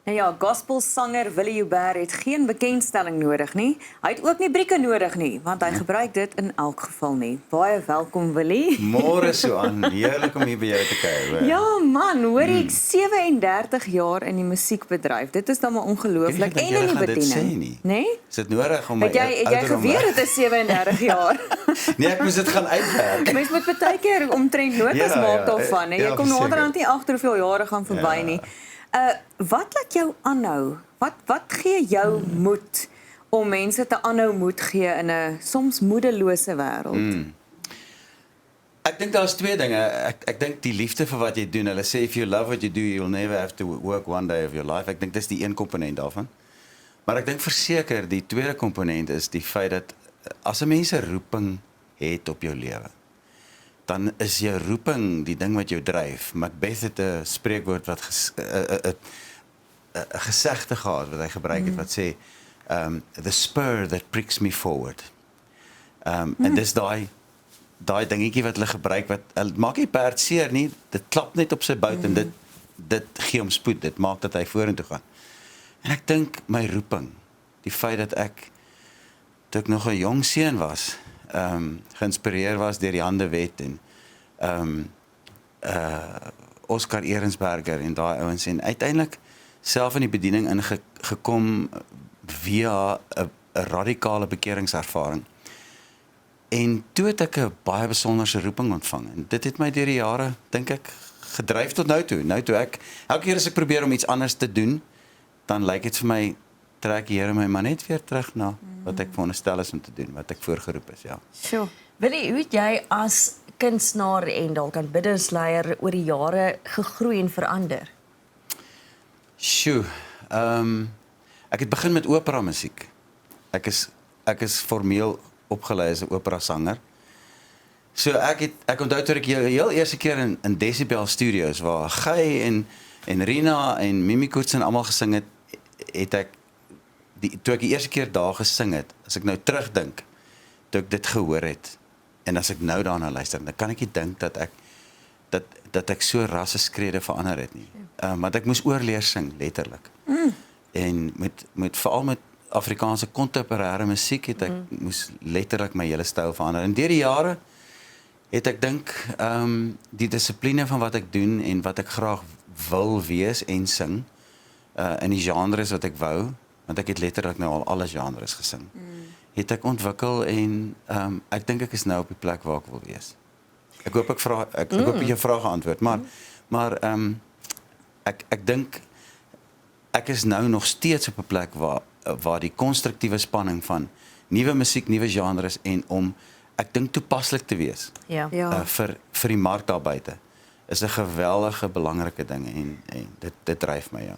Nou ja, gospelsanger Willie Joubert het geen bekendstelling nodig nie. Hy het ook nie brieke nodig nie, want hy gebruik dit in elk geval nie. Baie welkom Willie. Môre Suan, heerlik om hier by jou te kuier. hoor. Ja man, hoor ek 37 jaar in die musiekbedryf. Dit is dan maar ongelooflik Ek en dink in die julle gaan dit sê bediening. nie. Nee? Is dit nodig om my Het jy ouderdom- geweet dit is 37 jaar? Nee, ek moes dit gaan uitwerk. Mens moet baie keer omtrent notas Ja, maak ja, daarvan. Hè? Jy ja, kom verseker. naderhand nie agter hoeveel jare gaan verby Ja. nie. Wat laat jou aanhou? Wat gee jou moed om mense te aanhou moed gee in 'n soms moedelose wêreld? Ek dink daar's twee dinge. Ek dink die liefde vir wat jy doen. Hulle sê if you love what you do, you'll never have to work one day of your life. Ek dink dis die een komponent daarvan. Maar ek dink verseker die tweede komponent is die feit dat as 'n mens 'n roeping het op jou lewe, dan is jou roeping die ding wat jou dryf. Macbeth het 'n spreekwoord wat 'n gesegde gehad wat hy gebruik het wat sê the spur that pricks me forward. En dis daai dingetjie wat hulle gebruik wat hulle maak nie perd seer nie, dit klap net op sy bout en dit gee hom spoed, dit maak dat hy vorentoe gaan. En ek dink my roeping, die feit dat ek toe ek nog 'n jong seun was, geïnspireer was deur Jan de Wet en Oscar Ehrensberger en daai ouens en uiteindelik self in die bediening ingekom via 'n radikale bekeringservaring. En toe het ek 'n baie besonderse roeping ontvang en dit het my deur die jare, dink ek, gedryf tot nou toe. Nou toe ek elke keer as ek probeer om iets anders te doen, dan lyk dit vir my trek die Here my maar net weer terug na wat ek veronderstel is om te doen, wat ek voorgeroep is, ja. Sjoe. Willie, hoe het jy as kunstenaar en dalk aanbiddingsleier oor die jare gegroei en verander? Sjoe, ek het begin met opera musiek. Ek is formeel opgelei as 'n opera sanger. So ek onthou toe ek heel eerste keer in Decibel Studios waar Gey en Rina en Mimi Koetsen almal gesing het ek toe ek die eerste keer daar gesing het, as ek nou terugdink, toe ek dit gehoor het en as ek nou daarna luister, dan kan ek nie dink dat ek so rasseskrede verander het nie. Want ek moes oorleer sing letterlik. En veral met Afrikaanse kontemporêre musiek het ek moes letterlik my hele styl verander. En deur die jare het ek dink die dissipline van wat ek doen en wat ek graag wil wees en sing in die genres wat ek wou, want ek het letterlik nou al alle genres gesing. Het ek ontwikkel en ek dink ek is nou op die plek waar ek wil wees. Ek hoop ek hoop jy vrae geantwoord, maar ek dink ek is nou nog steeds op 'n plek waar die konstruktiewe spanning van nuwe musiek, nuwe genres en om ek dink toepaslik te wees Ja. vir die mark daar buite is 'n geweldige belangrike ding en dit dryf my, ja.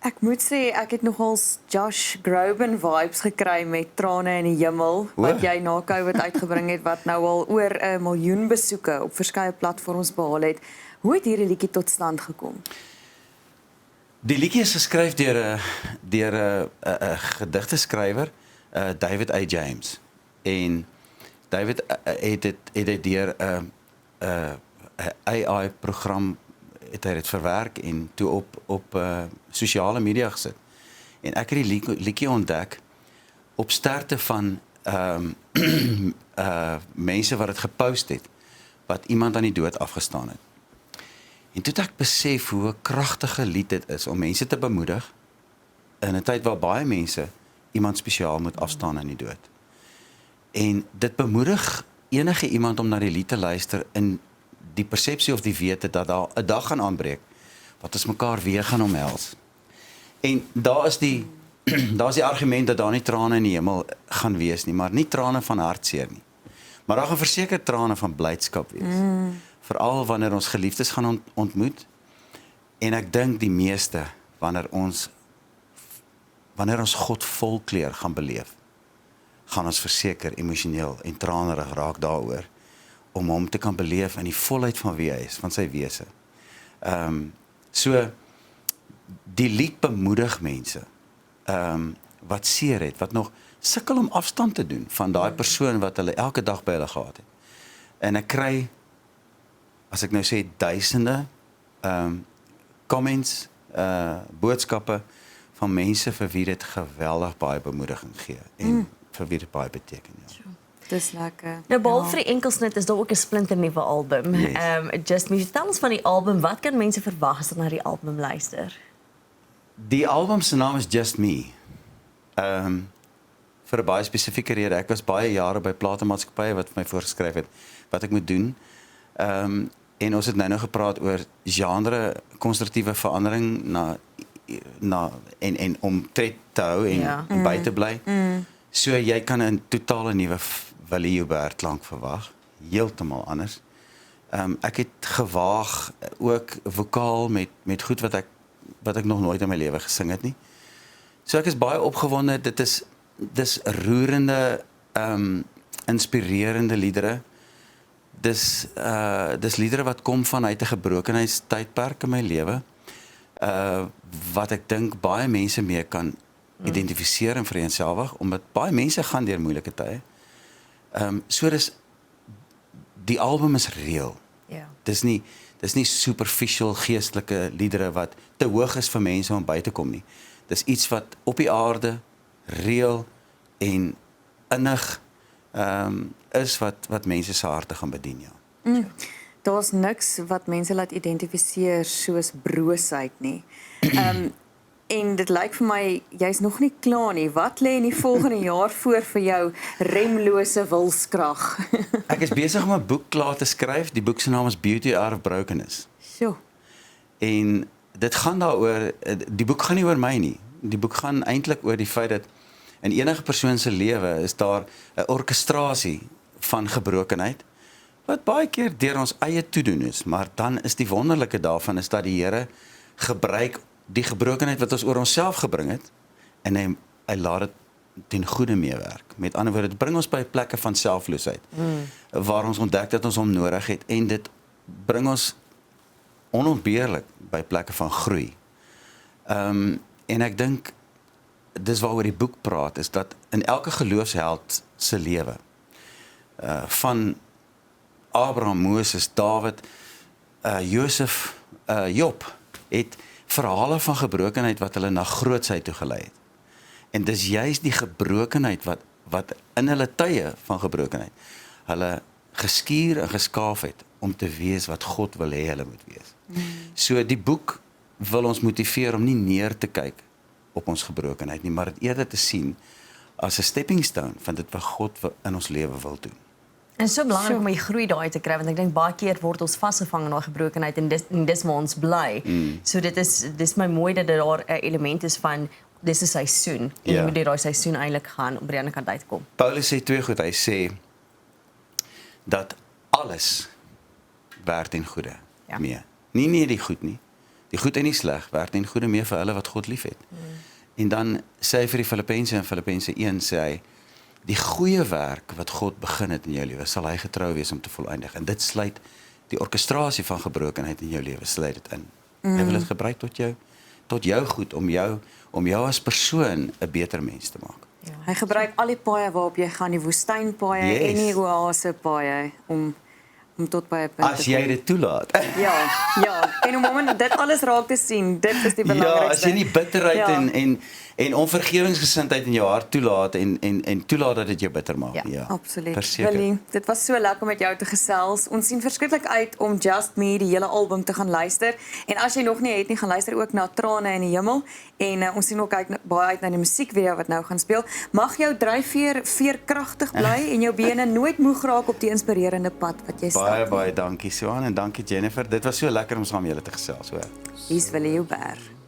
Ek moet sê ek het nogals Josh Groban vibes gekry met Trane in die Hemel wat jy na COVID uitgebring het wat nou al oor 1 miljoen besoeke op verskeie platforms behaal het. Hoe het hierdie liedjie tot stand gekom? Die liedjie is geskryf deur 'n gedigteskrywer, David A. James. En David het dit deur 'n AI program het hy dit verwerk en toe op sosiale media gesit. En ek het die liedjie ontdek op sterkte van mense wat dit gepost het, wat iemand aan die dood afgestaan het. En toe het ek besef hoe 'n kragtige lied dit is om mense te bemoedig in 'n tyd waar baie mense iemand spesiaal moet afstaan aan die dood. En dit bemoedig enige iemand om na die lied te luister in die persepsie of die wete dat daar 'n dag gaan aanbreek wat ons mekaar weer gaan omhels. En daar's die argument dat daar nie trane in die hemel gaan wees nie, maar nie trane van hartseer nie. Maar daar gaan verseker trane van blydskap wees. Veral wanneer ons geliefdes gaan ontmoet. En ek dink die meeste wanneer ons God vol kleur gaan beleef, gaan ons verseker emosioneel en tranerig raak daaroor om hom te kan beleef in die volheid van wie hy is, van sy wese. So die lied bemoedig mense wat seer het, wat nog sukkel om afstand te doen van daai persoon wat hulle elke dag by hulle gehad het. En ek kry, as ek nou sê duisende comments, boodskappe van mense vir wie dit geweldig baie bemoediging gee en vir wie dit baie beteken. Ja. Dis lekker. Nou behalwe vir die enkelsnit is daar ook 'n splinternuwe album. Yes. Just Me. Vertel ons van die album. Wat kan mense verwag as hulle na die album luister? Die album se naam is Just Me. Vir 'n baie spesifieke rede. Ek was baie jare by platemaatskappye wat vir my voorgeskryf het wat ek moet doen. En ons het nou gepraat oor genre konstruktiewe verandering en om tred te hou en by te bly. So jy kan 'n totale nuwe Willie Joubert klank verwag, heeltemal anders. Ek het gewaag ook vokaal met goed wat ek nog nooit in my lewe gesing het nie. So ek is baie opgewonde. Dis roerende, inspirerende liedere. Dis liedere wat kom vanuit 'n gebrokenheidstydperk in my lewe. Wat ek dink baie mense mee kan identifiseer en vereenselwig, omdat baie mense gaan deur moeilike tye. So die album is reëel. Ja. Dis nie superficial geestelike liedere wat te hoog is vir mense om by te kom nie. Dis iets wat op die aarde reëel en innig is wat mense se harte gaan bedien, ja. Daar's niks wat mense laat identifiseer soos broosheid nie. En dit lyk vir my jy's nog nie klaar nie. Wat lê in die volgende jaar voor vir jou remlose wilskrag? Ek is besig om 'n boek klaar te skryf. Die boek se naam is Beauty Out of Brokenness. Sjoe. En dit gaan daaroor, die boek gaan nie oor my nie. Die boek gaan eintlik oor die feit dat in enige persoon se lewe is daar 'n orkestrasie van gebrokenheid wat baie keer deur ons eie toedoen is, maar dan is die wonderlike daarvan is dat die Here gebruik die gebrokenheid wat ons oor onsself gebring het en hy laat dit ten goeie meewerk. Met ander woorde, dit bring ons by plekke van selfloosheid waar ons ontdek dat ons hom nodig het en dit bring ons onontbeerlik by plekke van groei. En ek dink dis waaroor die boek praat, is dat in elke geloofsheld se lewe, van Abraham, Moses, Dawid, Josef, Job, het verhale van gebrokenheid wat hulle na grootsheid toe gelei het. En dis juist die gebrokenheid wat in hulle tye van gebrokenheid hulle geskuur en geskaaf het om te wees wat God wil hê hulle moet wees. So die boek wil ons motiveer om nie neer te kyk op ons gebrokenheid nie, maar dit eerder te sien as 'n stepping stone van dit wat God in ons lewe wil doen. En so belangrik om die groei daai te kry, want ek dink baie keer word ons vasgevang in daai gebrokenheid en dis waar ons bly. So dis my mooi dat daar 'n element is van dis 'n seisoen en jy moet deur daai seisoen eintlik gaan om by die ander kant uitkom. Paulus sê twee goed. Hy sê dat alles werk ten goeie mee. Nie die goed nie. Die goed en die sleg werk ten goeie mee vir hulle wat God liefhet. En dan sê hy vir die Filippense in Filippense 1 sê hy die goeie werk wat God begin het in jou lewe, sal hy getrou wees om te volëindig. En dit sluit die orkestrasie van gebrokenheid in jou lewe, sluit dit in. Hy wil dit gebruik tot jou goed, om jou as persoon 'n beter mens te maak. Ja. Hy gebruik al die paaie waarop jy gaan, die woestynpaaie en die oasepaaie om tot by 'n punt as jy dit toelaat. Ja. En om dit alles raak te sien, dit is die belangrikste. Ja, as jy nie bitterheid en onvergewingsgesindheid in jou hart toelaat en toelaat dat dit jou bitter maak. Ja, absoluut. Verseker. Willie, dit was so lekker om met jou te gesels. Ons sien verskriklik uit om Just Me, die hele album, te gaan luister. En as jy nog nie het nie, gaan luister ook na Trane in die Hemel. En ons sien ook baie uit na die musiekvideo wat nou gaan speel. Mag jou dryfveer veerkragtig bly en jou bene nooit moeg raak op die inspirerende pad wat jy stap. Baie dankie Suan en dankie Jennifer. Dit was so lekker om saam met julle te gesels, hoor. Hier's Willie Joubert.